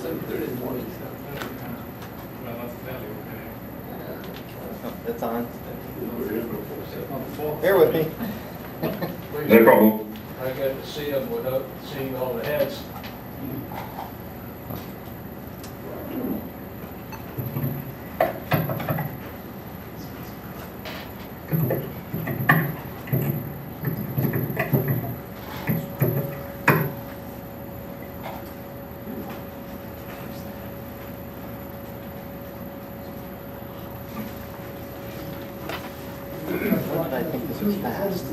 7:30 in the morning. Well, that's fairly Oh, it's on. Bear with me. No problem. I got to see them without seeing all the heads. I think this was fast.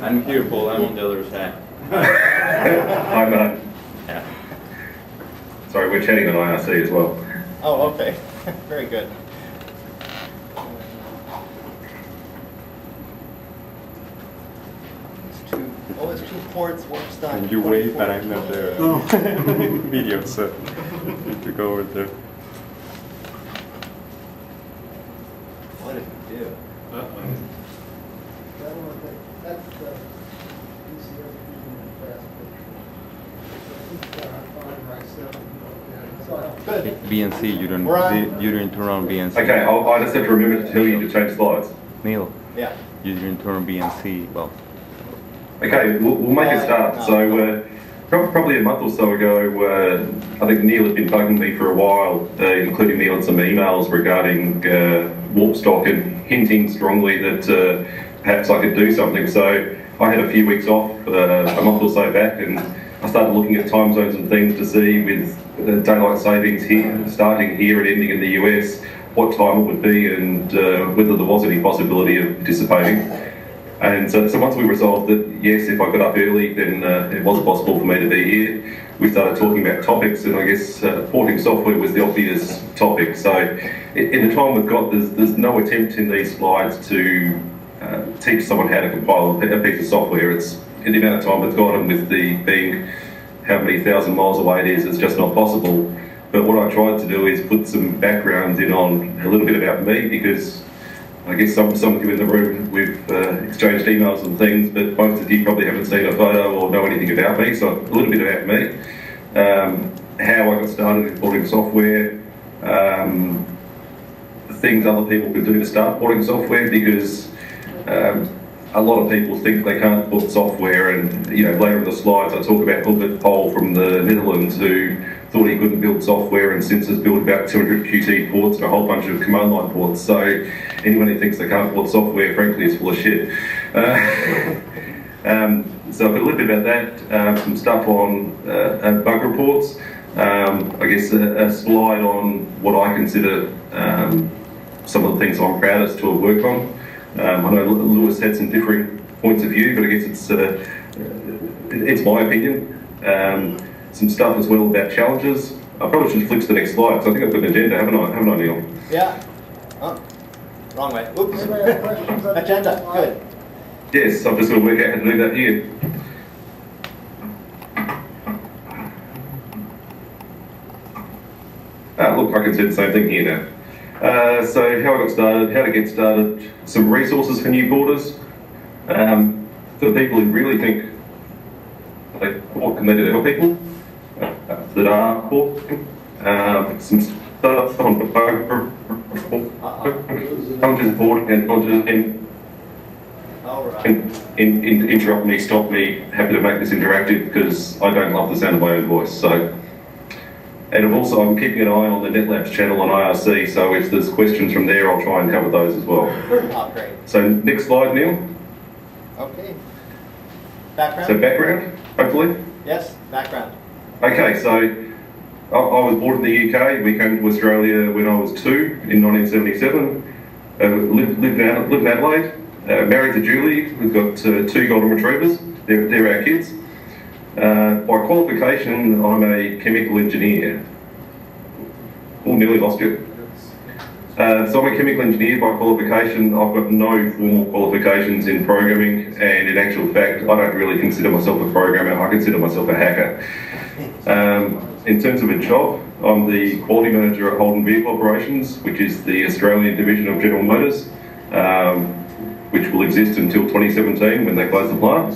I'm here, Paul. I'm on the other side. Hi, Matt. Yeah. Sorry, we're chatting on IRC as well. Oh, okay. Very good. There's two ports, Warpstock. And you wave, but I'm not there. Video, so need to go over there. What did you do? Good. BNC, you don't turn on BNC. Okay, I just have to remember to tell you to change slides. Neil, Yeah. you didn't turn on BNC. Well, Okay, we'll make a start. So, probably a month or so ago, I think Neil had been bugging me for a while, including me on some emails regarding Warpstock and hinting strongly that perhaps I could do something. So I had a few weeks off, a month or so back, and I started looking at time zones and things to see with daylight savings here, starting here and ending in the US, what time it would be and whether there was any possibility of participating. And so once we resolved that, yes, if I got up early, then it was possible for me to be here. We started talking about topics, and I guess porting software was the obvious topic. So in the time we've got, there's no attempt in these slides to teach someone how to compile a piece of software. It's in the amount of time we've got, and with the being how many thousand miles away it is, it's just not possible. But what I tried to do is put some background in on a little bit about me, because I guess some of you in the room, we've exchanged emails and things, but most of you probably haven't seen a photo or know anything about me, so a little bit about me. How I got started in porting software, things other people could do to start porting software, because a lot of people think they can't port software, and later in the slides I talk about Hilbert Pol from the Netherlands, who thought he couldn't build software and since has built about 200 Qt ports and a whole bunch of command line ports. So anyone who thinks they can't port software, frankly, is full of shit. So I've got a little bit about that, some stuff on bug reports, I guess a slide on what I consider some of the things I'm proudest to have worked on. I know Lewis had some differing points of view, but I guess it's my opinion. Some stuff as well about challenges. I probably should flip to the next slide, because I think I've got an agenda, haven't I, Neil? Yeah. Oh, wrong way. Oops. Agenda. Good. Yes, I'm just going to work out how to do that here. Look, I can see the same thing here now. So how I got started, how to get started, some resources for new porters. For people who really think, what can they do to help people that are porting. Some stuff on the challenges porting and challenges in interrupt me, stop me. Happy to make this interactive because I don't love the sound of my own voice. So. And I'm keeping an eye on the NetLabs channel on IRC, so if there's questions from there, I'll try and cover those as well. Oh, great. So next slide, Neil. Okay. Background? So background, hopefully? Yes, background. Okay, so I was born in the UK. We came to Australia when I was 2 in 1977. Lived in Adelaide. Married to Julie. We've got 2 golden retrievers. They're our kids. By qualification, I'm a chemical engineer. Oh, nearly lost you. So I'm a chemical engineer by qualification. I've got no formal qualifications in programming, and in actual fact, I don't really consider myself a programmer. I consider myself a hacker. In terms of a job, I'm the quality manager at Holden Vehicle Operations, which is the Australian division of General Motors, which will exist until 2017 when they close the plant.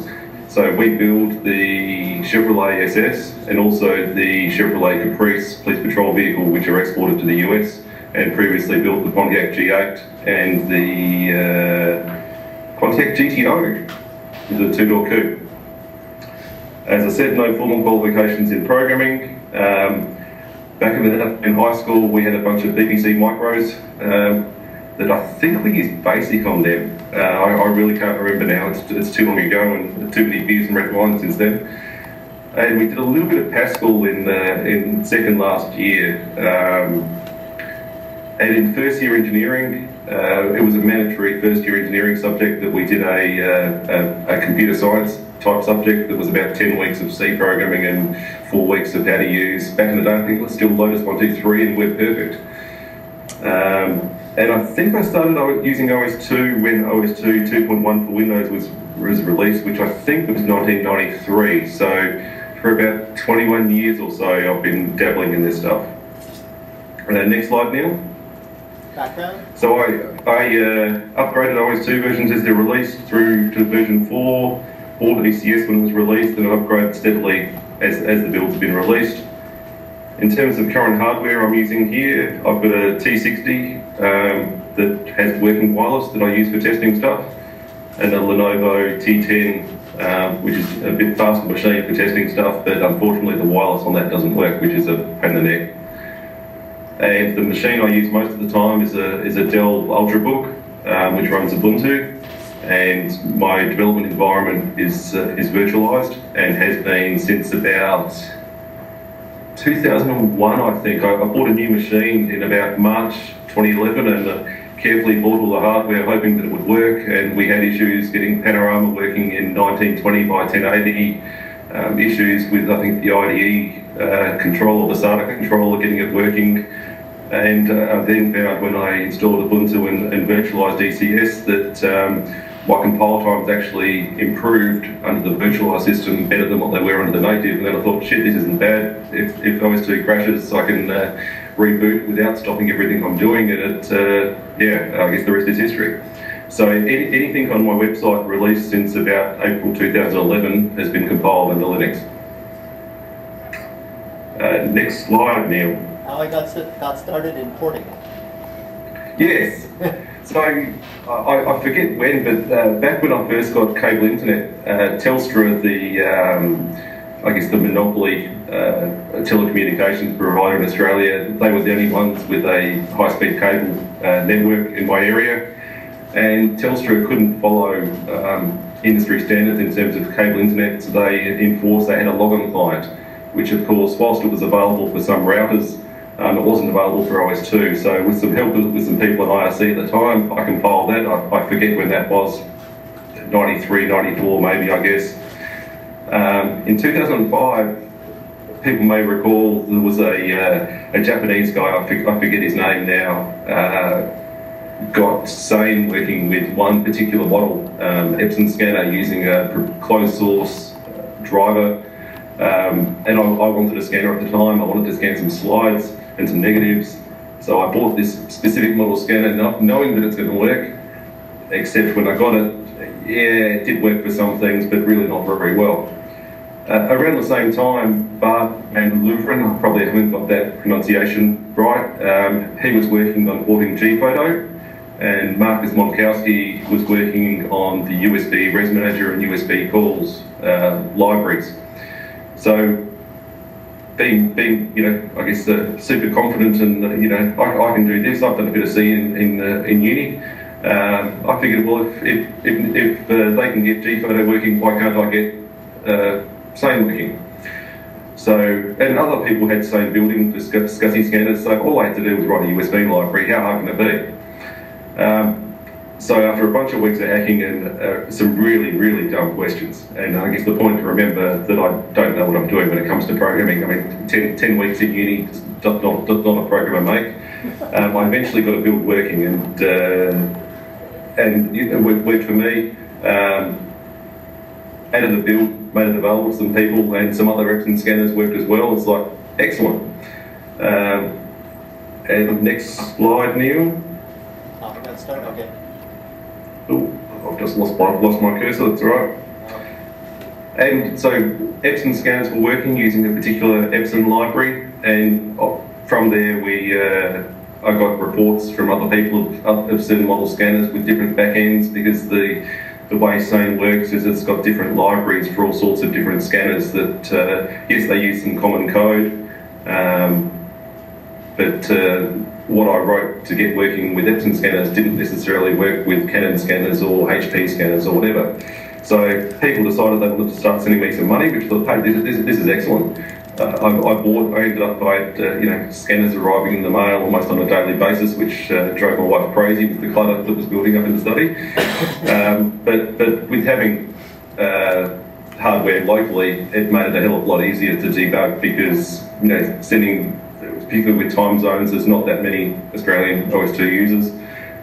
So we build the Chevrolet SS and also the Chevrolet Caprice police patrol vehicle, which are exported to the US, and previously built the Pontiac G8 and the Pontiac GTO, which is a two-door coupe. As I said, no formal qualifications in programming. Back in high school, we had a bunch of BBC micros that I think we used BASIC on them. I really can't remember now, it's too long ago and too many beers and red wine since then. And we did a little bit of Pascal in second last year. And in first year engineering, it was a mandatory first year engineering subject that we did a computer science type subject that was about 10 weeks of C programming and 4 weeks of how to use, back in the day I think it was still Lotus 123 and WebPerfect. And I think I started using OS2 when OS2 2.1 for Windows was released, which I think was 1993. So for about 21 years or so, I've been dabbling in this stuff. Next slide, Neil. Background? So I upgraded OS2 versions as they're released through to version 4, bought ECS when it was released, and I've upgraded steadily as the builds have been released. In terms of current hardware I'm using here, I've got a T60 that has working wireless that I use for testing stuff, and a Lenovo T10, which is a bit faster machine for testing stuff, but unfortunately the wireless on that doesn't work, which is a pain in the neck. And the machine I use most of the time is a Dell Ultrabook, which runs Ubuntu, and my development environment is virtualized and has been since about 2001, I think. I bought a new machine in about March 2011 and carefully bought all the hardware hoping that it would work, and we had issues getting Panorama working in 1920 by 1080, issues with I think the IDE controller, the SATA controller, getting it working. And I then found when I installed Ubuntu and virtualized ECS that my compile times actually improved under the virtualized system better than what they were under the native. And then I thought, shit, this isn't bad. If OS2 crashes, I can reboot without stopping everything I'm doing. And I guess the rest is history. So anything on my website released since about April 2011 has been compiled under Linux. Next slide, Neil. How I got started in porting. Yes. So I forget when, but back when I first got cable internet, Telstra, the monopoly telecommunications provider in Australia, they were the only ones with a high-speed cable network in my area, and Telstra couldn't follow industry standards in terms of cable internet, so they had a login client, which of course, whilst it was available for some routers, it wasn't available for OS2. So with some help with some people at IRC at the time, I compiled that. I forget when that was, 93, 94 maybe, I guess. In 2005, people may recall there was a Japanese guy, I forget his name now, got sane working with one particular model, Epson scanner, using a closed source driver. And I wanted a scanner at the time. I wanted to scan some slides and some negatives. So I bought this specific model scanner knowing that it's going to work, except when I got it, it did work for some things, but really not very well. Around the same time, Bart van Louveren, I probably haven't got that pronunciation right, he was working on porting Gphoto, and Marcus Monkowski was working on the USB Res Manager and USB calls libraries. So being I guess super confident and I can do this. I've done a bit of C in uni. I figured, well, if they can get Gphoto working, why can't I get Sane working? So, and other people had Sane building for SCSI scanners. So all I had to do was write a USB library. How hard can it be? So after a bunch of weeks of hacking and some really, really dumb questions, and I guess the point to remember that I don't know what I'm doing when it comes to programming. I mean, 10 weeks in uni does not a programmer make. I eventually got a build working, and it worked for me. Added the build, made it available to some people, and some other Epson scanners worked as well. It's like, excellent. And the next slide, Neil. How I got started, okay. Oh, I've just lost my cursor, that's all right. And so Epson scanners were working using a particular Epson library, and from there I got reports from other people of certain model scanners with different backends, because the way SANE works is it's got different libraries for all sorts of different scanners that, yes, they use some common code, but what I wrote to get working with Epson scanners didn't necessarily work with Canon scanners or HP scanners or whatever. So people decided they wanted to start sending me some money, which I thought, hey, this is excellent. I ended up by scanners arriving in the mail almost on a daily basis, which drove my wife crazy with the clutter that was building up in the study. But with having hardware locally, it made it a hell of a lot easier to debug, because sending, particularly with time zones, there's not that many Australian OS2 users,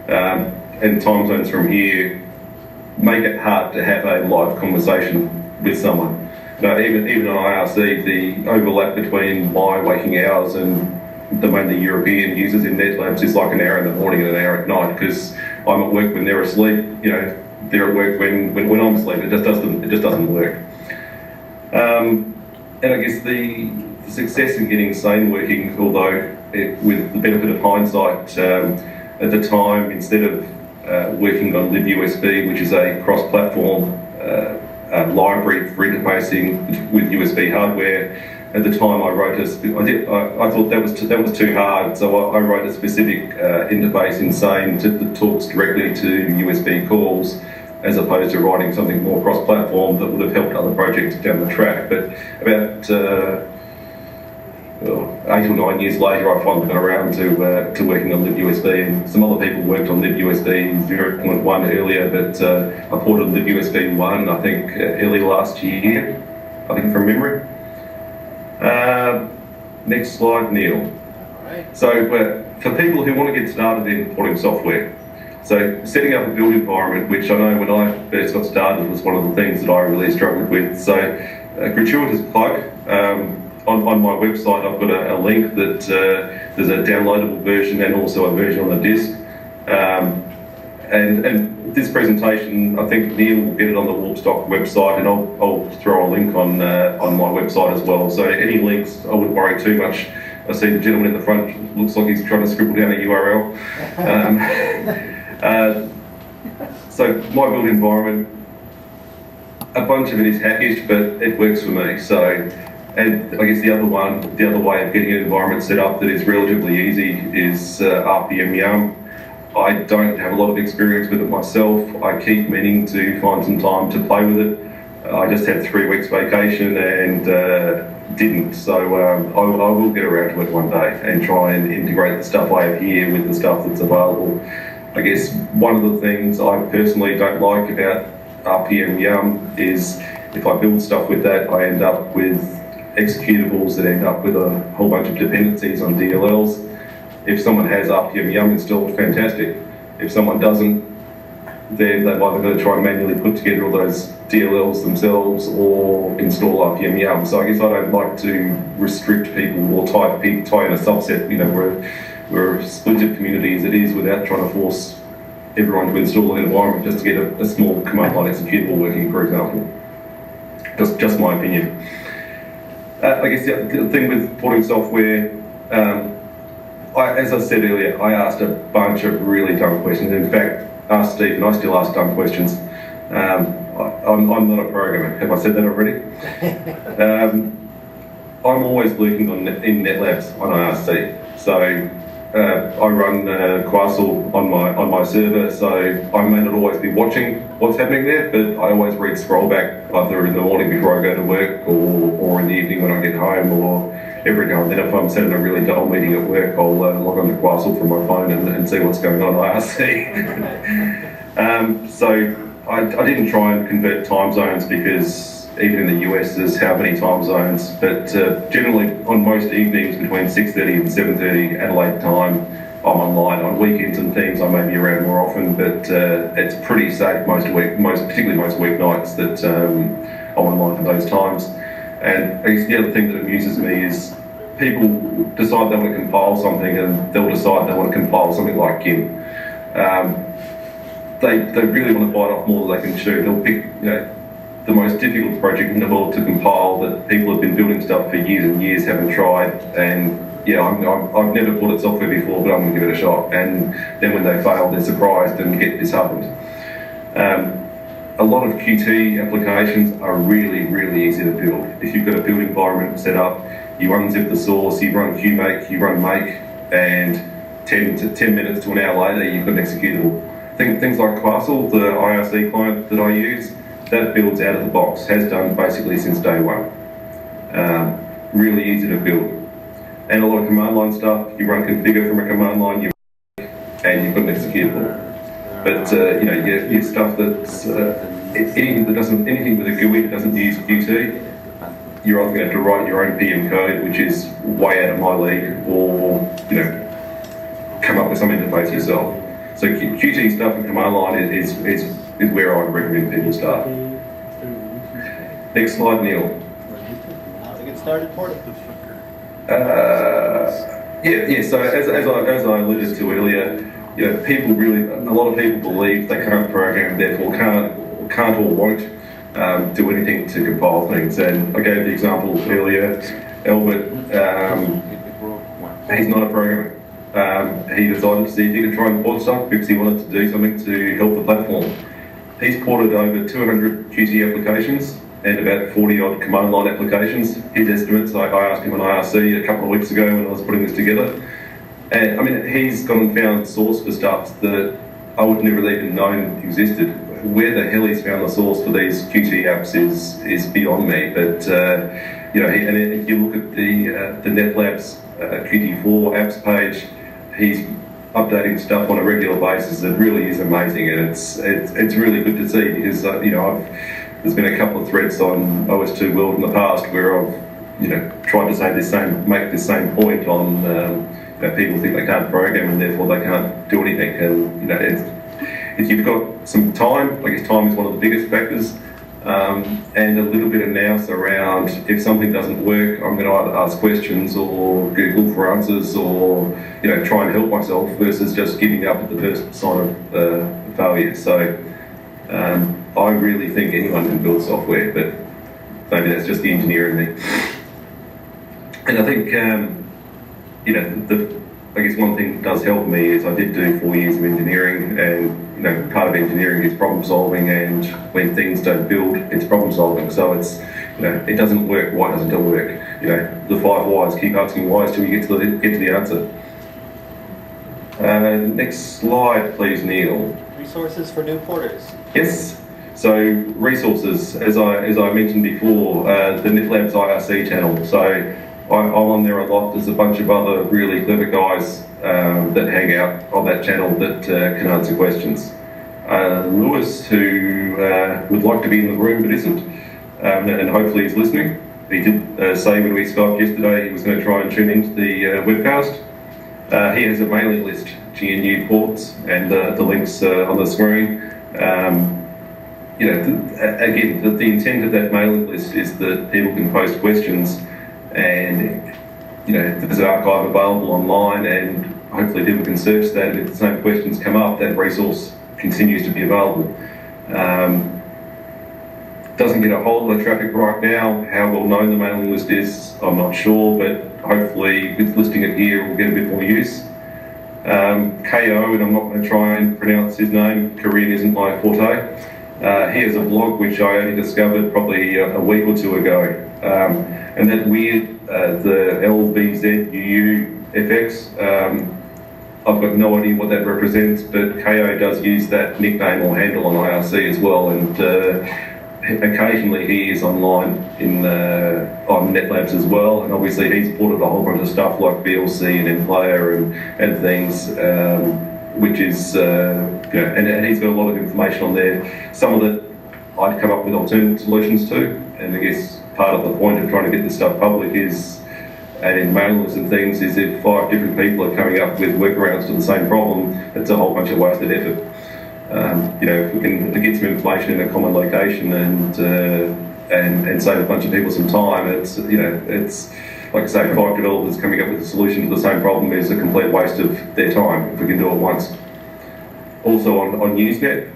and time zones from here make it hard to have a live conversation with someone. Even on IRC, the overlap between my waking hours and mainly European users in NetLabs is like an hour in the morning and an hour at night, because I'm at work when they're asleep. They're at work when I'm asleep. It just doesn't work. And I guess the success in getting SANE working, although with the benefit of hindsight, at the time, instead of working on libUSB, which is a cross-platform library for interfacing with USB hardware, at the time I wrote I thought that was too hard, so I wrote a specific interface in SANE that talks directly to USB calls, as opposed to writing something more cross-platform that would have helped other projects down the track. But about 8 or 9 years later, I finally got around to working on libUSB, and some other people worked on libUSB 0.1 earlier, but I ported libUSB 1, I think, early last year, I think, from memory. Next slide, Neil. So for people who want to get started in porting software, so setting up a build environment, which I know when I first got started was one of the things that I really struggled with. So gratuitous plug. On my website, I've got a link that there's a downloadable version and also a version on the disk. And this presentation, I think Neil will get it on the Warpstock website, and I'll throw a link on my website as well. So any links, I wouldn't worry too much. I see the gentleman in the front, looks like he's trying to scribble down a URL. So my build environment, a bunch of it is hackish, but it works for me. So. And I guess the other way of getting an environment set up that is relatively easy is RPM Yum. I don't have a lot of experience with it myself. I keep meaning to find some time to play with it. I just had 3 weeks vacation and didn't, so I will get around to it one day and try and integrate the stuff I have here with the stuff that's available. I guess one of the things I personally don't like about RPM Yum is if I build stuff with that, I end up with executables that end up with a whole bunch of dependencies on DLLs. If someone has RPM Yum installed, fantastic. If someone doesn't, then they've either got to try and manually put together all those DLLs themselves or install RPM Yum. So I guess I don't like to restrict people or tie in a subset. We're a splintered community as it is, without trying to force everyone to install an environment just to get a small command line executable working, for example. Just my opinion. I guess the thing with porting software, as I said earlier, I asked a bunch of really dumb questions. In fact, asked Steve, and I still ask dumb questions. I'm not a programmer. Have I said that already? I'm always lurking in NetLabs on IRC. So I run Quasel on my server, so I may not always be watching what's happening there, but I always read scrollback either in the morning before I go to work or in the evening when I get home, or every now and then if I'm sat in a really dull meeting at work, I'll log on to Quasel from my phone and see what's going on IRC. So I didn't try and convert time zones, because even in the US there's how many time zones, but generally on most evenings between 6:30 and 7:30 Adelaide time, I'm online. On weekends and things I may be around more often, but it's pretty safe particularly most weeknights that I'm online for those times. And I guess the other thing that amuses me is people decide they want to compile something, and they'll decide they want to compile something like GIMP. They really want to bite off more than they can chew. They'll pick, the most difficult project in the world to compile that people have been building stuff for years and years, haven't tried, and yeah, I've never bought software before, but I'm going to give it a shot. And then when they fail, they're surprised and get disheartened. A lot of Qt applications are really, really easy to build. If you've got a build environment set up, you unzip the source, you run qmake, you run make, and 10 minutes to an hour later, you've got an executable. Things like Quasel, the IRC client that I use, that builds out of the box, has done basically since day one. Really easy to build. And a lot of command line stuff, you run configure from a command line, and you've got an executable. But you know, your stuff that's anything with a GUI that doesn't use Qt, you're either going to have to write your own PM code, which is way out of my league, or you know, come up with some interface yourself. So Qt stuff and command line is where I recommend people start. Next slide, Neil. How to get started, Porter? Yeah. So as I alluded to earlier, you know, a lot of people believe they can't program, therefore can't or won't do anything to compile things. And I gave the example earlier, Albert. He's not a programmer. He decided to see if he could try and Warpstock because he wanted to do something to help the platform. He's ported over 200 Qt applications and about 40 odd command line applications. His estimates, I asked him on IRC a couple of weeks ago when I was putting this together. And I mean, he's gone and found source for stuff that I would never even known existed. Where the hell he's found the source for these Qt apps is beyond me. But you know, and if you look at the NetLabs Qt4 apps page, he's updating stuff on a regular basis. It really is amazing, and it's really good to see because you know, there's been a couple of threads on OS2 World in the past where I've tried to make this same point on that people think they can't program and therefore they can't do anything. And if you've got some time, I guess time is one of the biggest factors, and a little bit of nous around if something doesn't work, I'm going to either ask questions or Google for answers, or try and help myself versus just giving up at the first sign of failure. So I really think anyone can build software, but maybe that's just the engineer in me. And I think I guess one thing that does help me is I did do 4 years of engineering, and part of engineering is problem solving, and when things don't build, it's problem solving. So it's it doesn't work. Why doesn't it work? The 5 whys. Keep asking whys till you get to the answer. Next slide, please, Neil. Resources for new porters. Yes. So resources, as I mentioned before, the NetLabs IRC channel. So I'm on there a lot. There's a bunch of other really clever guys that hang out on that channel that can answer questions. Lewis, who would like to be in the room but isn't, and hopefully he's listening. He did say when we Skyped yesterday he was going to try and tune into the webcast. He has a mailing list, GNU ports, and the links on the screen. Again, the intent of that mailing list is that people can post questions, and there's an archive available online, and hopefully people can search that, and if the same questions come up, that resource continues to be available. Doesn't get a whole lot of traffic right now. How well known the mailing list is, I'm not sure, but hopefully with listing it here, we'll get a bit more use. KO, and I'm not going to try and pronounce his name, Korean isn't my forte. He has a blog which I only discovered probably a week or two ago. And that weird, the LVZUUFX, I've got no idea what that represents, but KO does use that nickname or handle on IRC as well, and occasionally he is online on NetLabs as well, and obviously he's ported a whole bunch of stuff like VLC and MPlayer and things, which is, and he's got a lot of information on there. Some of it I'd come up with alternate solutions to, and I guess part of the point of trying to get this stuff public is, and in mailers and things, is if 5 different people are coming up with workarounds to the same problem, it's a whole bunch of wasted effort. If we can get some information in a common location and save a bunch of people some time, it's like I say, 5 developers coming up with a solution to the same problem is a complete waste of their time if we can do it once. Also on Usenet,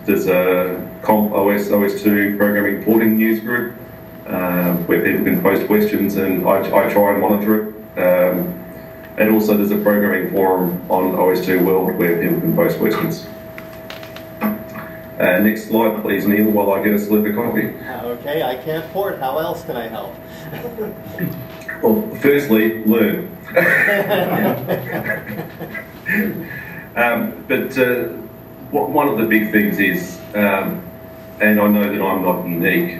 there's a Comp OS2 programming porting news group, where people can post questions and I try and monitor it. And also there's a programming forum on OS2 World where people can post questions. Next slide, please, Neil, while I get a slip of coffee. Okay, I can't port. How else can I help? Well, firstly, learn. One of the big things is, and I know that I'm not unique,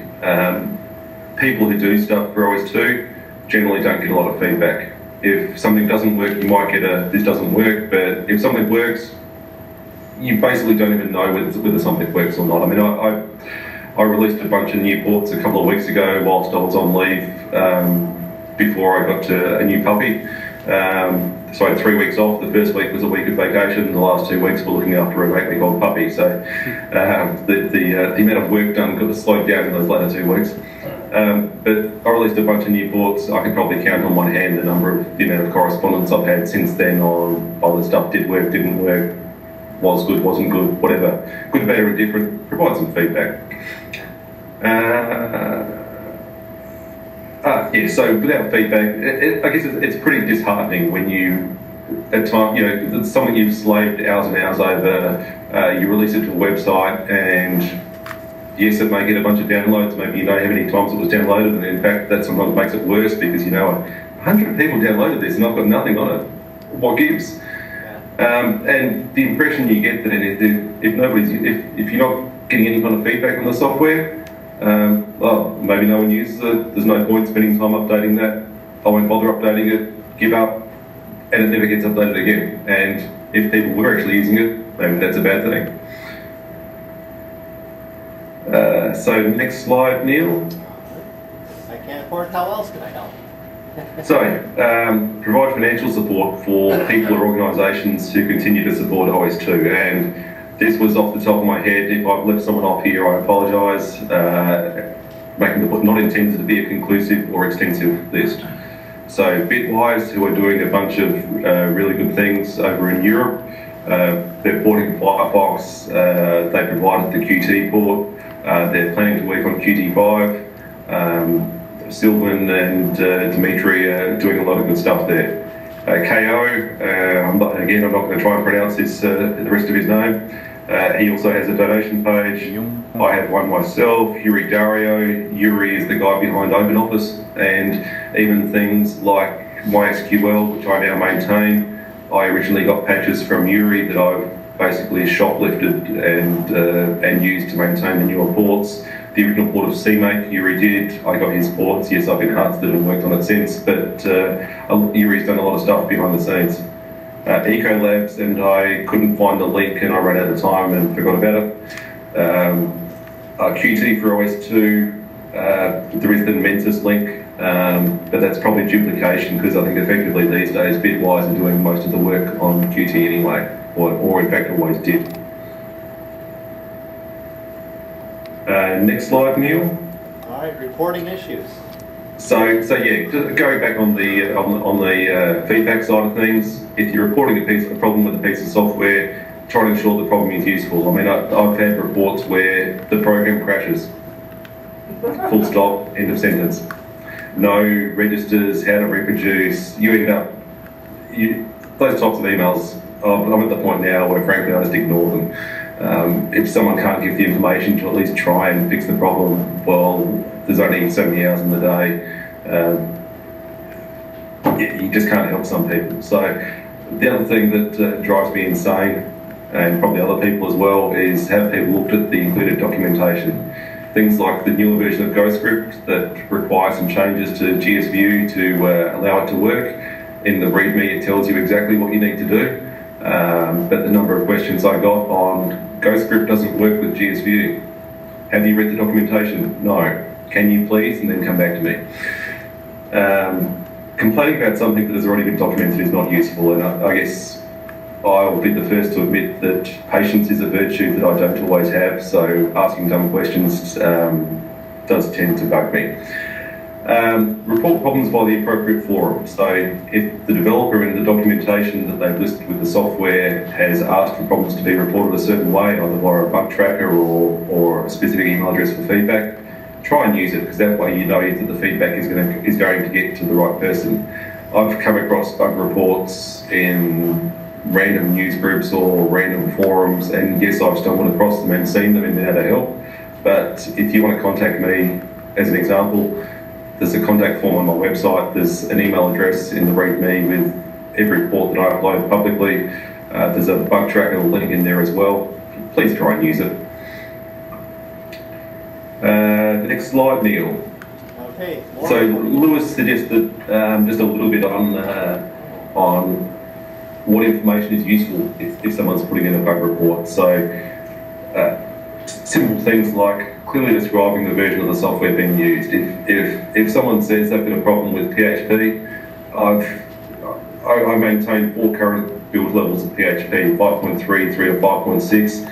people who do stuff for OS2 generally don't get a lot of feedback. If something doesn't work, you might get a, this doesn't work, but if something works, you basically don't even know whether something works or not. I mean, I released a bunch of new ports a couple of weeks ago whilst I was on leave before I got to a new puppy. So I had 3 weeks off. The first week was a week of vacation. The last 2 weeks were looking after a 8-week-old puppy. So the amount of work done got slowed down in those later 2 weeks. But I released a bunch of new ports. I can probably count on one hand the amount of correspondence I've had since then on the stuff did work, didn't work, was good, wasn't good, whatever. Good, bad, or indifferent. Provide some feedback. Yeah, so without feedback, I guess it's pretty disheartening when you, at times, it's something you've slaved hours and hours over, you release it to a website, and yes, it may get a bunch of downloads, maybe you know how many times it was downloaded, and in fact, that sometimes makes it worse because 100 people downloaded this and I've got nothing on it. What gives? And the impression you get that if you're not getting any kind of feedback on the software, well, maybe no one uses it, there's no point spending time updating that, I won't bother updating it, give up, and it never gets updated again. And if people were actually using it, maybe that's a bad thing. So next slide, Neil. I can't afford. How else can I help? So, provide financial support for people or organisations who continue to support OS2. And this was off the top of my head. If I've left someone off here, I apologise. Making the not intended to be a conclusive or extensive list. So, Bitwise, who are doing a bunch of really good things over in Europe. They're porting Firefox. They provided the Qt port. They're planning to work on Qt5. Sylvan and Dimitri are doing a lot of good stuff there. KO, I'm not going to try and pronounce the rest of his name. He also has a donation page. I have one myself. Yuri Dario. Yuri is the guy behind OpenOffice, and even things like MySQL, which I now maintain. I originally got patches from Yuri that I've basically shoplifted and used to maintain the newer ports. The original port of CMake, Yuri did. I got his ports. Yes, I've enhanced it and worked on it since, but Yuri's done a lot of stuff behind the scenes. Ecolabs, and I couldn't find the link and I ran out of time and forgot about it. Qt for OS2, there is the Mentis link, but that's probably duplication because I think effectively these days Bitwise are doing most of the work on Qt anyway, or in fact always did. Next slide, Neil. All right, reporting issues. So yeah, just going back on the feedback side of things, if you're reporting a problem with a piece of software, try to ensure the problem is useful. I mean, I've had reports where the program crashes. Full stop, end of sentence. No registers, how to reproduce. You end up, those types of emails. I'm at the point now where frankly I just ignore them. If someone can't give the information to at least try and fix the problem, well, there's only so many hours in the day. You just can't help some people. So the other thing that drives me insane, and probably other people as well, is have people looked at the included documentation. Things like the newer version of GoScript that require some changes to GSView to allow it to work. In the README, it tells you exactly what you need to do. But the number of questions I got on GoScript doesn't work with GSView. Have you read the documentation? No. Can you please? And then come back to me. Complaining about something that has already been documented is not useful, and I guess I'll be the first to admit that patience is a virtue that I don't always have, so asking dumb questions does tend to bug me. Report problems by the appropriate forum. So if the developer in the documentation that they've listed with the software has asked for problems to be reported a certain way, either via a bug tracker or a specific email address for feedback, try and use it, because that way you know that the feedback is going to get to the right person. I've come across bug reports in random news groups or random forums, and yes, I've stumbled across them and seen them and been able to help. But if you want to contact me, as an example, there's a contact form on my website, there's an email address in the README with every report that I upload publicly, there's a bug tracker link in there as well. Please try and use it. The next slide, Neil. Okay. So Lewis suggested just a little bit on what information is useful if someone's putting in a bug report. So simple things like clearly describing the version of the software being used. If someone says they've got a problem with PHP, I maintain 4 current build levels of PHP, 5.3, 3 or 5.6.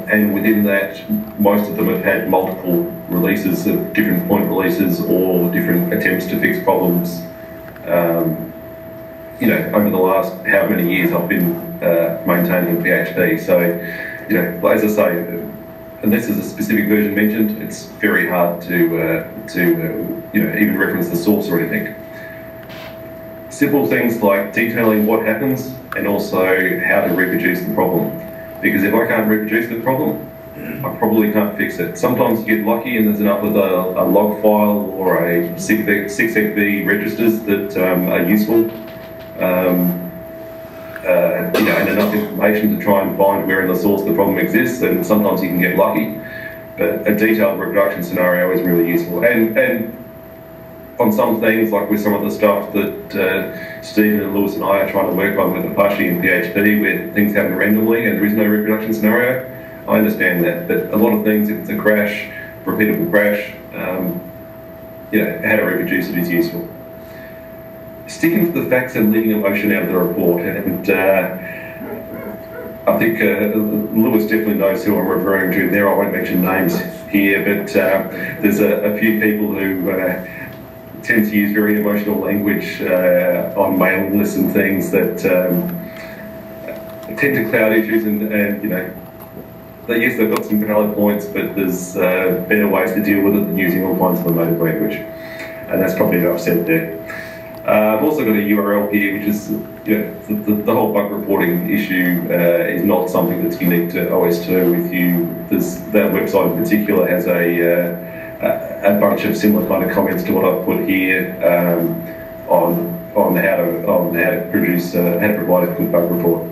And within that, most of them have had multiple releases of different point releases or different attempts to fix problems. Over the last how many years I've been maintaining PHP. So, as I say, unless there's a specific version mentioned, it's very hard to even reference the source or anything. Simple things like detailing what happens and also how to reproduce the problem. Because if I can't reproduce the problem, I probably can't fix it. Sometimes you get lucky and there's enough of a log file or a 6xb registers that are useful, and enough information to try and find where in the source the problem exists, and sometimes you can get lucky. But a detailed reproduction scenario is really useful. And on some things, like with some of the stuff that Stephen and Lewis and I are trying to work on with Apache and PHP, where things happen randomly and there is no reproduction scenario, I understand that. But a lot of things, if it's a crash, repeatable crash, how to reproduce it is useful. Sticking to the facts and leaving emotion out of the report, and I think Lewis definitely knows who I'm referring to there. I won't mention names here, but there's a few people who tend to use very emotional language on mailing lists and things that tend to cloud issues, and yes, they've got some valid points, but there's better ways to deal with it than using all kinds of emotive language, and that's probably what I've said there. I've also got a URL here, which is the whole bug reporting issue is not something that's unique to OS2. That website in particular has a bunch of similar kind of comments to what I've put here on how to provide a good bug report.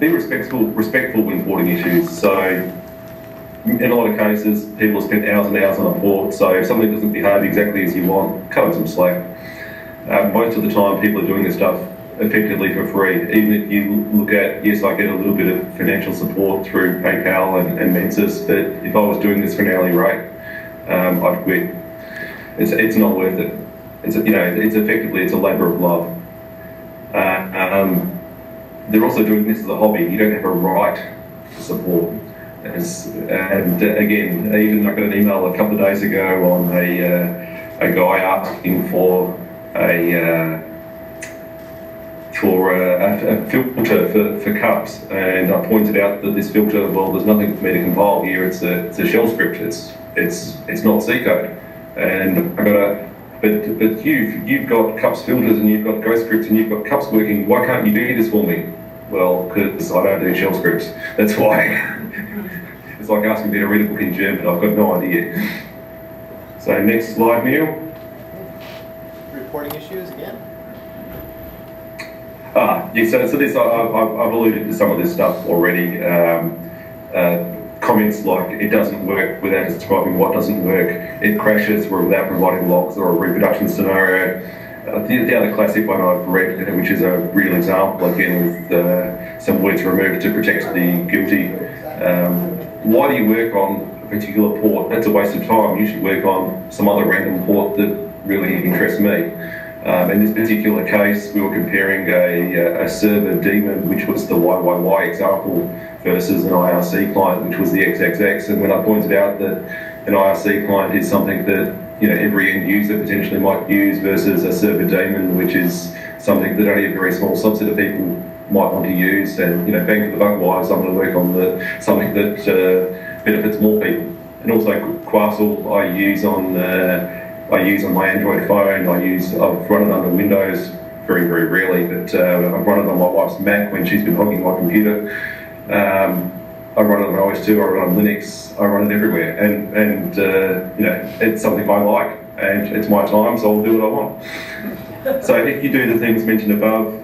Be respectful when porting issues. So in a lot of cases, people have spent hours and hours on a port, so if something doesn't behave exactly as you want, cut them some slack. Most of the time, people are doing this stuff effectively for free. Even if you look at, yes, I get a little bit of financial support through PayPal and Mensis, but if I was doing this for an hourly rate, I'd quit. It's not worth it. It's effectively a labour of love. They're also doing this as a hobby. You don't have a right to support. And again, even I got an email a couple of days ago on a guy asking for a filter for cups, and I pointed out that this filter, well, there's nothing for me to compile here. It's a shell script. It's not C code, and I got but you've got cups filters and you've got Ghost scripts and you've got cups working. Why can't you do this for me? Well, because I don't do shell scripts. That's why. It's like asking me to read a book in German. I've got no idea. So next slide, Neil. Reporting issues again. So this I've alluded to some of this stuff already. Comments like it doesn't work without describing what doesn't work. It crashes without providing logs or a reproduction scenario. The other classic one I've read, which is a real example, again with some words removed to protect the guilty. Why do you work on a particular port? That's a waste of time. You should work on some other random port that really interests me. In this particular case, we were comparing a server daemon, which was the YYY example, versus an IRC client, which was the XXX. And when I pointed out that an IRC client is something that every end user potentially might use versus a server daemon, which is something that only a very small subset of people might want to use. And bang for the buck wise, I'm going to work on something that benefits more people. And also Quasel I use on my Android phone. I've run it under Windows very, very rarely, but I've run it on my wife's Mac when she's been hogging my computer. I run it on OS2, I run it on Linux, I run it everywhere, and it's something I like, and it's my time, so I'll do what I want. So if you do the things mentioned above,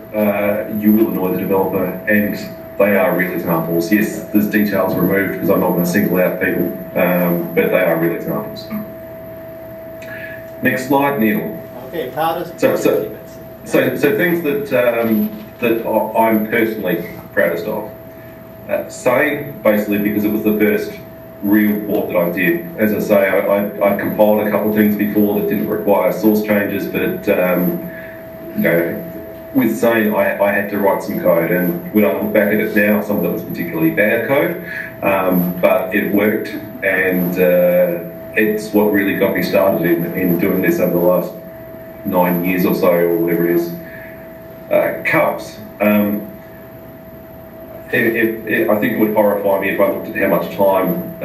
you will annoy the developer, and they are real examples. Yes, there's details removed because I'm not going to single out people, but they are real examples. Next slide, Neil. Okay, proudest. So things that I'm personally proudest of. Sane, basically because it was the first real port that I did. As I say, I compiled a couple of things before that didn't require source changes, but with Sane I had to write some code, and when I look back at it now, some of it was particularly bad code, but it worked, and it's what really got me started in doing this over the last 9 years or so, or whatever it is. Cups. I think it would horrify me if I looked at how much time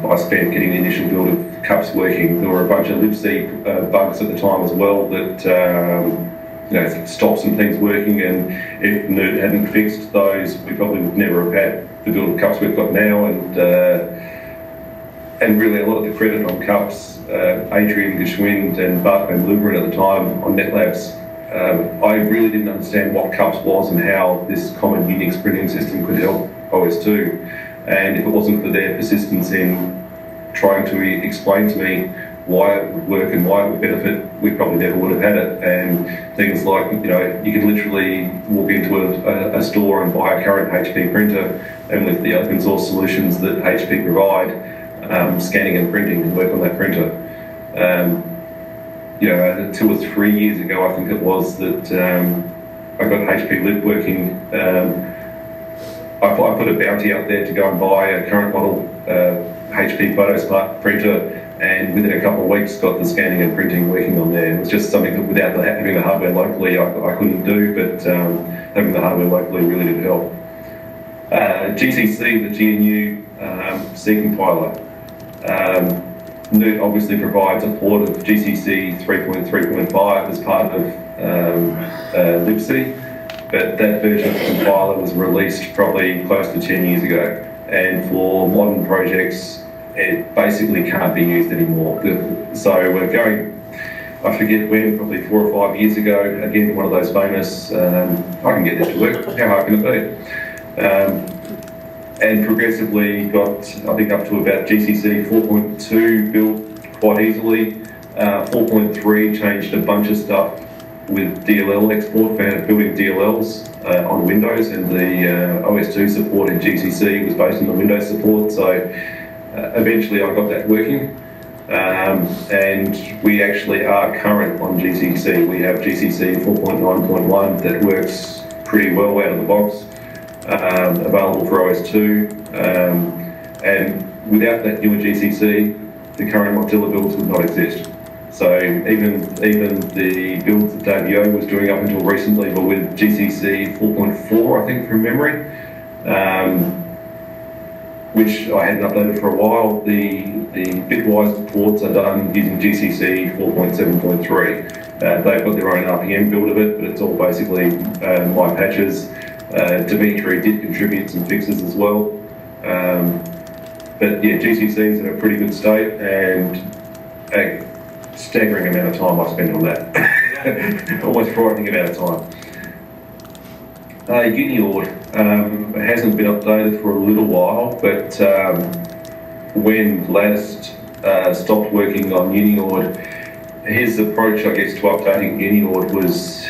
I spent getting the initial build of cups working. There were a bunch of libc bugs at the time as well that stopped some things working, and if Nerd hadn't fixed those, we probably would never have had the build of cups we've got now. And really a lot of the credit on cups, Adrian Geschwind and Bart van Luberen at the time on NetLabs. I really didn't understand what cups was and how this common Unix printing system could help OS2. And if it wasn't for their persistence in trying to explain to me why it would work and why it would benefit, we probably never would have had it. And things like, you can literally walk into a store and buy a current HP printer, and with the open source solutions that HP provide, scanning and printing can work on that printer. 2 or 3 years ago, I think it was, that I got HP Lib working. I put a bounty out there to go and buy a current model HP PhotoSmart printer, and within a couple of weeks got the scanning and printing working on there. It was just something that without having the hardware locally I couldn't do, but having the hardware locally really did help. GCC, the GNU C compiler. Nerd obviously provides a port of GCC 3.3.5 as part of libc, but that version of the compiler was released probably close to 10 years ago, and for modern projects it basically can't be used anymore. So we're going, I forget when, probably 4 or 5 years ago, again one of those famous, I can get this to work, how hard can it be? And progressively got, I think, up to about GCC 4.2 built quite easily. 4.3 changed a bunch of stuff with DLL export for building DLLs on Windows, and the OS2 support in GCC was based on the Windows support, so eventually I got that working. And we actually are current on GCC. We have GCC 4.9.1 that works pretty well out of the box. Available for OS2, and without that newer GCC, the current Mozilla builds would not exist. So even the builds that Dave Yo was doing up until recently were with GCC 4.4, I think, from memory, which I hadn't updated for a while. The bitwise ports are done using GCC 4.7.3. They've got their own RPM build of it, but it's all basically my patches. Dimitri did contribute some fixes as well. But yeah, GCC is in a pretty good state, and a staggering amount of time I spend on that. Almost frightening amount of time. Uniord hasn't been updated for a little while, but when Vlad stopped working on Uniord, his approach, I guess, to updating Uniord was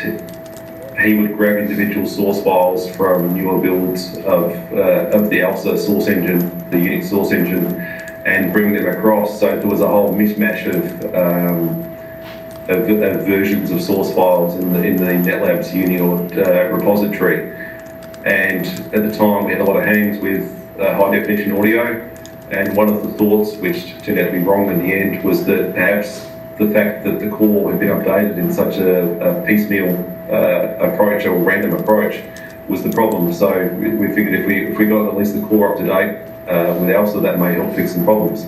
he would grab individual source files from newer builds of the ALSA source engine, the Unix source engine, and bring them across. So there was a whole mishmash of versions of source files in the NetLabs Uniord repository. And at the time, we had a lot of hangs with high definition audio, And one of the thoughts, which turned out to be wrong in the end, was that perhaps the fact that the core had been updated in such a piecemeal approach or random approach was the problem. So we figured if we got at least the core up to date with ALSA, that may help fix some problems.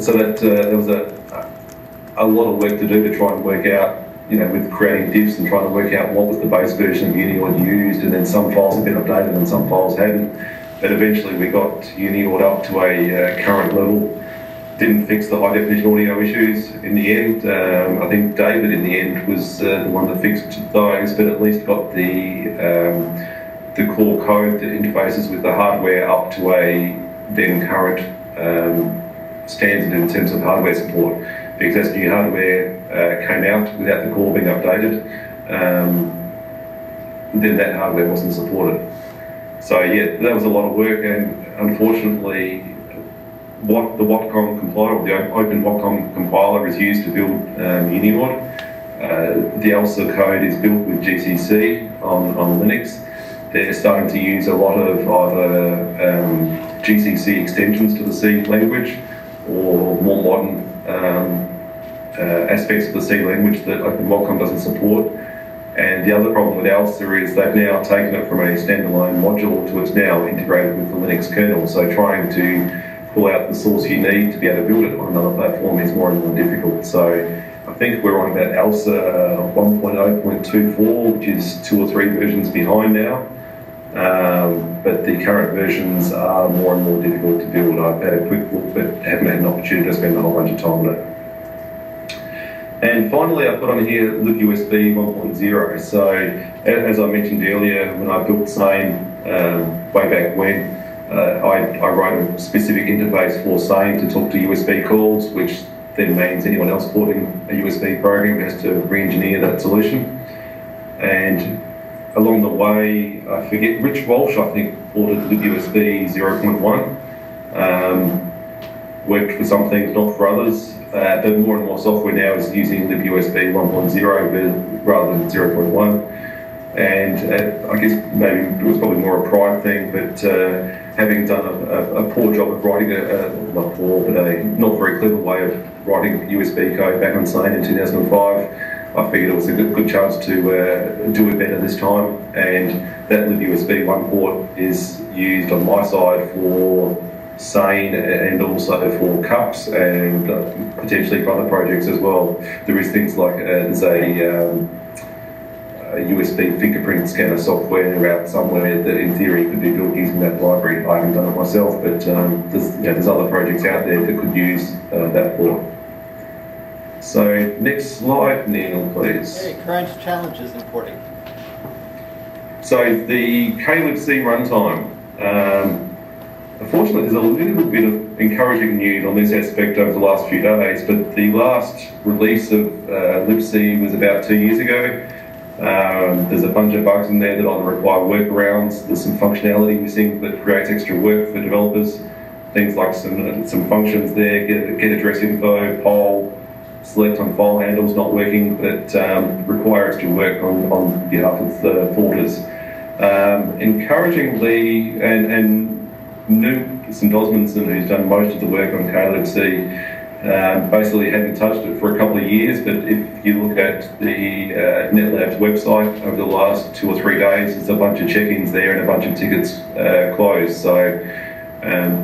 So that there was a lot of work to do to try and work out, with creating diffs and trying to work out what was the base version of Uniord used, and then some files had been updated and some files hadn't. But eventually we got Uniord up to a current level. Didn't fix the high definition audio issues in the end. I think David in the end was the one that fixed those, but at least got the core code that interfaces with the hardware up to a then current standard in terms of hardware support. Because as new hardware came out without the core being updated, then that hardware wasn't supported. So yeah, that was a lot of work, and unfortunately, the Watcom compiler, the open Watcom compiler, is used to build Uniord. The ALSA code is built with GCC on Linux. They're starting to use a lot of either GCC extensions to the C language or more modern aspects of the C language that Open Watcom doesn't support. And the other problem with ALSA is they've now taken it from a standalone module to it's now integrated with the Linux kernel. So trying to pull out the source you need to be able to build it on another platform is more and more difficult. So I think we're on about ALSA 1.0.24, which is 2 or 3 versions behind now. But the current versions are more and more difficult to build. I've had a quick look, but haven't had an opportunity to spend a whole bunch of time on it. And finally, I put on here libUSB 1.0. So, as I mentioned earlier, when I built SANE way back when, I wrote a specific interface for SANE to talk to USB calls, which then means anyone else porting a USB program has to re-engineer that solution. And along the way, I forget, Rich Walsh, I think, ported libUSB 0.1. Worked for some things, not for others. But more and more software now is using libUSB 1.0 rather than 0.1. And I guess maybe it was probably more a pride thing, but having done a poor job of writing not poor, but a not very clever way of writing USB code back on SANE in 2005, I figured it was a good chance to do it better this time. And that libUSB 1 port is used on my side for SANE and also for cups and potentially for other projects as well. There is things like there's a USB fingerprint scanner software out somewhere that in theory could be built using that library. I haven't done it myself, but there's other projects out there that could use that port. So next slide, Neil, please. Okay, current challenges in porting. So the klibc runtime. Unfortunately, there's a little bit of encouraging news on this aspect over the last few days, but the last release of libc was about 2 years ago. There's a bunch of bugs in there that either require workarounds. There's some functionality missing that creates extra work for developers. Things like some functions there, get address info, poll, select on file handles not working, but require extra work on behalf of the porters. Encouragingly, and Newt St. Osmondson, who's done most of the work on klibc, basically hadn't touched it for a couple of years, but if you look at the NetLab's website over the last 2 or 3 days, there's a bunch of check-ins there and a bunch of tickets closed. So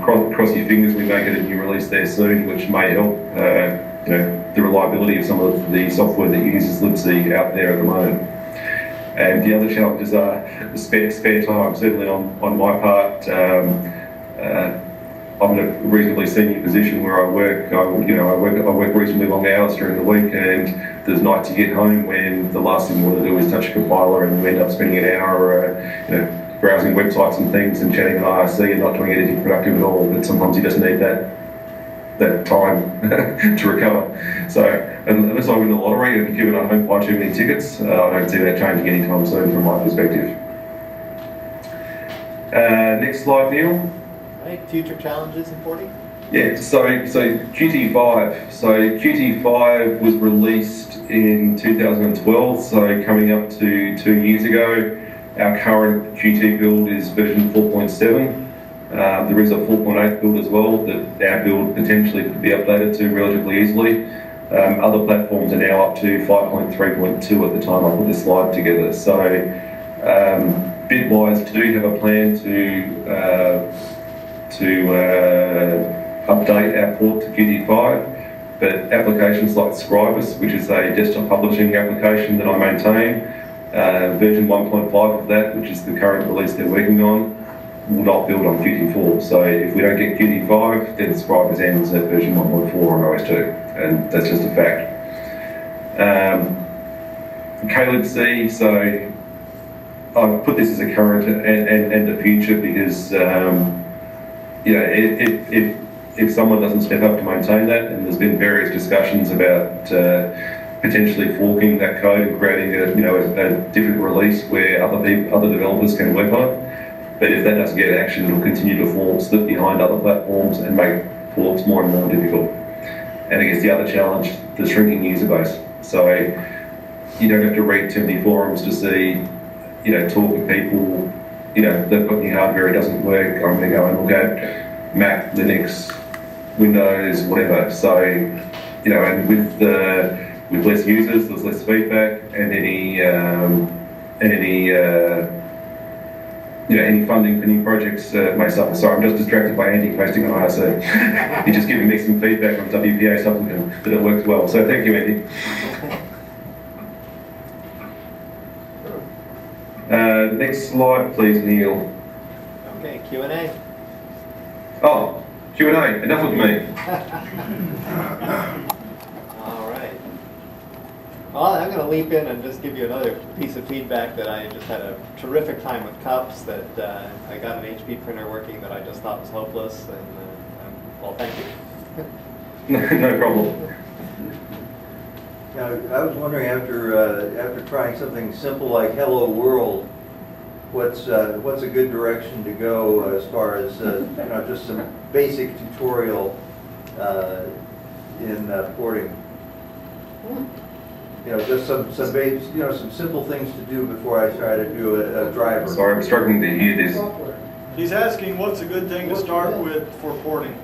cross your fingers, we may get a new release there soon, which may help the reliability of some of the software that uses libc out there at the moment. And the other challenges are the spare time. Certainly on my part, I'm in a reasonably senior position where I work. I work reasonably long hours during the week, and there's nights you get home when the last thing you want to do is touch a compiler, and you end up spending an hour, browsing websites and things and chatting on IRC and not doing anything productive at all. But sometimes you just need that time to recover. So unless I win the lottery and given I don't buy too many tickets, I don't see that changing anytime soon from my perspective. Next slide, Neil. Right, future challenges in porting? Yeah, so Qt5. So Qt5 was released in 2012, so coming up to 2 years ago. Our current Qt build is version 4.7. There is a 4.8 build as well that our build potentially could be updated to relatively easily. Other platforms are now up to 5.3.2 at the time I put this slide together. So Bitwise do have a plan to update our port to Qt5, but applications like Scribus, which is a desktop publishing application that I maintain, version 1.5 of that, which is the current release they're working on, will not build on Qt4. So if we don't get Qt5, then Scribus ends at version 1.4 on OS2, and that's just a fact. KLibC, so I've put this as a current and a future because you know, if someone doesn't step up to maintain that, and there's been various discussions about potentially forking that code and creating a different release where other developers can work on it. But if that doesn't get action, it'll continue to slip behind other platforms and make ports more and more difficult. And I guess the other challenge, the shrinking user base. So you don't have to read too many forums to see, talk with people, they've got new hardware, it doesn't work, I'm going to go and look at Mac, Linux, Windows, whatever. So, and with less users, there's less feedback, and any funding for new projects may suffer. Sorry, I'm just distracted by Andy posting on IRC. He's just giving me some feedback on WPA supplement that it works well. So thank you, Andy. Next slide, please, Neil. Okay, Q&A. Oh, Q&A, enough with me. All right. Well, I'm going to leap in and just give you another piece of feedback that I just had a terrific time with cups, that I got an HP printer working that I just thought was hopeless, and well, thank you. No problem. Now, I was wondering, after trying something simple like Hello World, what's a good direction to go as far as just some basic tutorial in porting? Just some simple things to do before I try to do a driver. Sorry, I'm struggling to hear this. He's asking what's a good thing to start with for porting.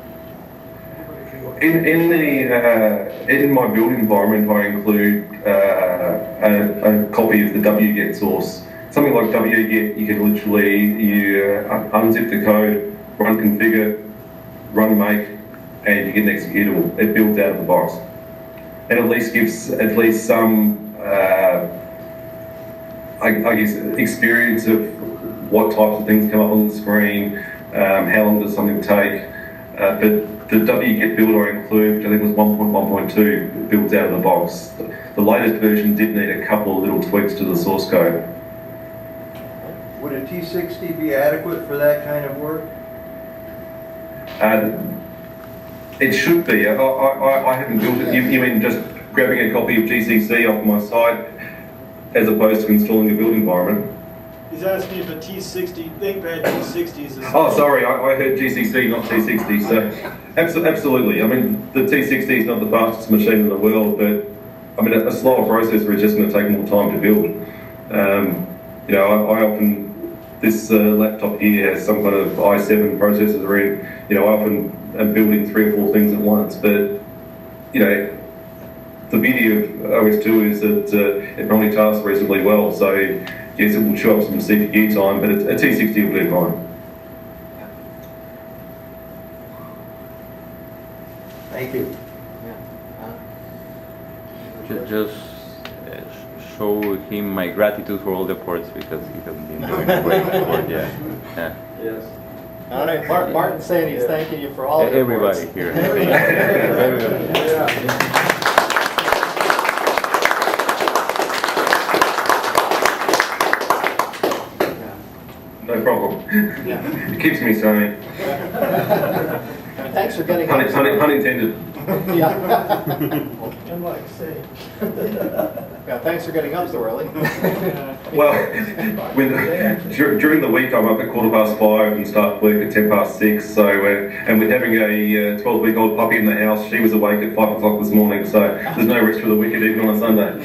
In my build environment, I include a copy of the wget source. Something like wget, you can literally unzip the code, run configure, run make, and you get an executable. It builds out of the box, and at least gives some, I guess, experience of what types of things come up on the screen, how long does something take. But the wget builder I include, which I think was 1.1.2, builds out of the box. The latest version did need a couple of little tweaks to the source code. Would a T60 be adequate for that kind of work? It should be. I haven't built it. You mean just grabbing a copy of GCC off my site as opposed to installing a build environment? He's asking if a T60, ThinkPad T60 is a... Oh, sorry, I heard GCC, not T60. So, absolutely. I mean, the T60 is not the fastest machine in the world, but I mean, a slower processor is just going to take more time to build. I often, this laptop here has some kind of i7 processor in. I often am building 3 or 4 things at once, but the beauty of OS2 is that it multitasks reasonably well. So yes, it will chew up some CPU time, but a T60 will do fine. Thank you. Just show him my gratitude for all the ports because he has been doing a great report. Yeah. Yes. All right, Martin's saying he's thanking you for all of Everybody here. Everybody. No problem. Yeah. It keeps me sane. Thanks for getting Pun intended. Yeah. Unlike say. Yeah, thanks for getting up so early. Well, during the week I'm up at 5:15 and start work at 6:10. So, and with having a 12-week-old puppy in the house, she was awake at 5 o'clock this morning. So there's no rest for the wicked even on a Sunday.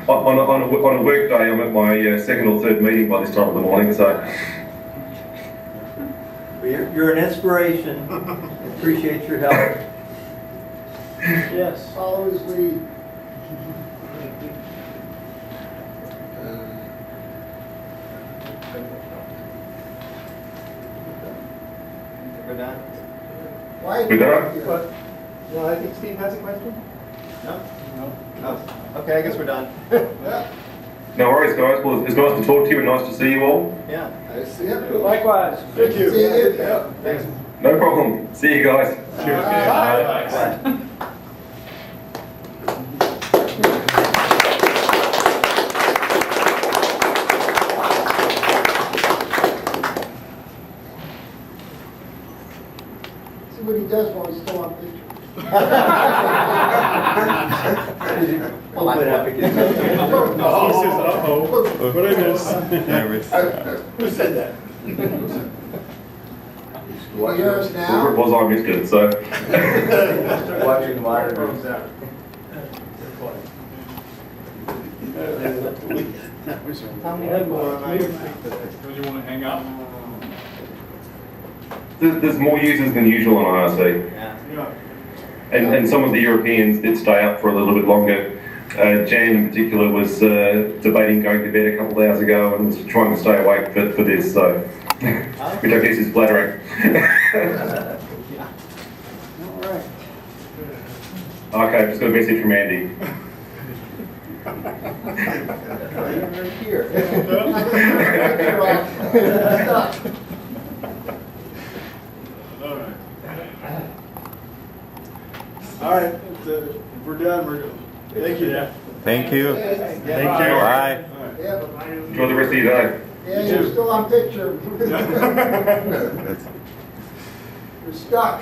on a work day, I'm at my second or third meeting by this time of the morning, so. Well, you're an inspiration. Appreciate your help. Yes. Follow his lead. We're done? Why? We done? No, I think Steve has a question? No? No. Oh, okay, I guess we're done. Yeah, No worries, guys. Well, it's nice to talk to you and nice to see you all. Yeah. I see it. Likewise. Thank you. See you. Yeah, thanks. No problem. See you guys. Bye. See what he does while he's still on picture. Open up again. He says, uh-oh, what I miss? Who said that? Yours Whoever it now? was, I missed it, so. Watching monitors. How many people are on today? Do you want to hang out? There's more users than usual on IRC. Yeah. Yeah. And some of the Europeans did stay up for a little bit longer. Jan in particular was debating going to bed a couple of hours ago and was trying to stay awake for this, so. Which I guess is flattering. All right. Okay, just got a message from Andy. Right here. All right. All right, if we're done, we're done. Thank you. Thank you. Thank you. Bye. Yeah, Enjoy the rest of your day. yeah, you're still on picture. You're stuck.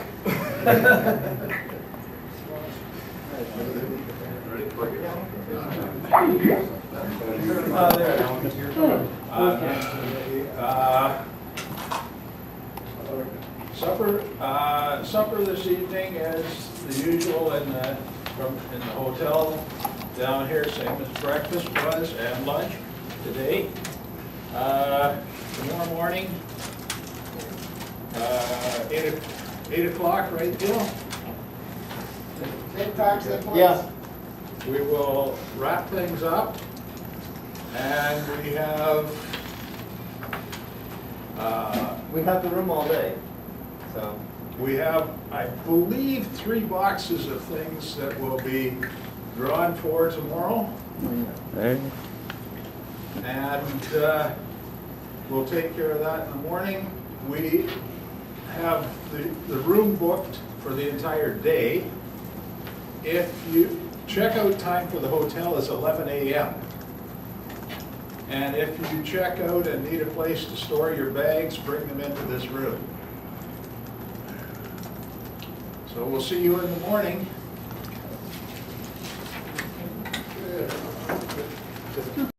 Supper this evening is the usual in the hotel down here, same as breakfast was and lunch today. Tomorrow morning, 8 o'clock, right, Bill? Same time, same place? Yeah. We will wrap things up, and we have, We have the room all day, so. I believe, 3 boxes of things that will be drawn for tomorrow, Hey. and we'll take care of that in the morning. We have the room booked for the entire day. If you, checkout time for the hotel is 11 a.m. And if you check out and need a place to store your bags, bring them into this room. So we'll see you in the morning.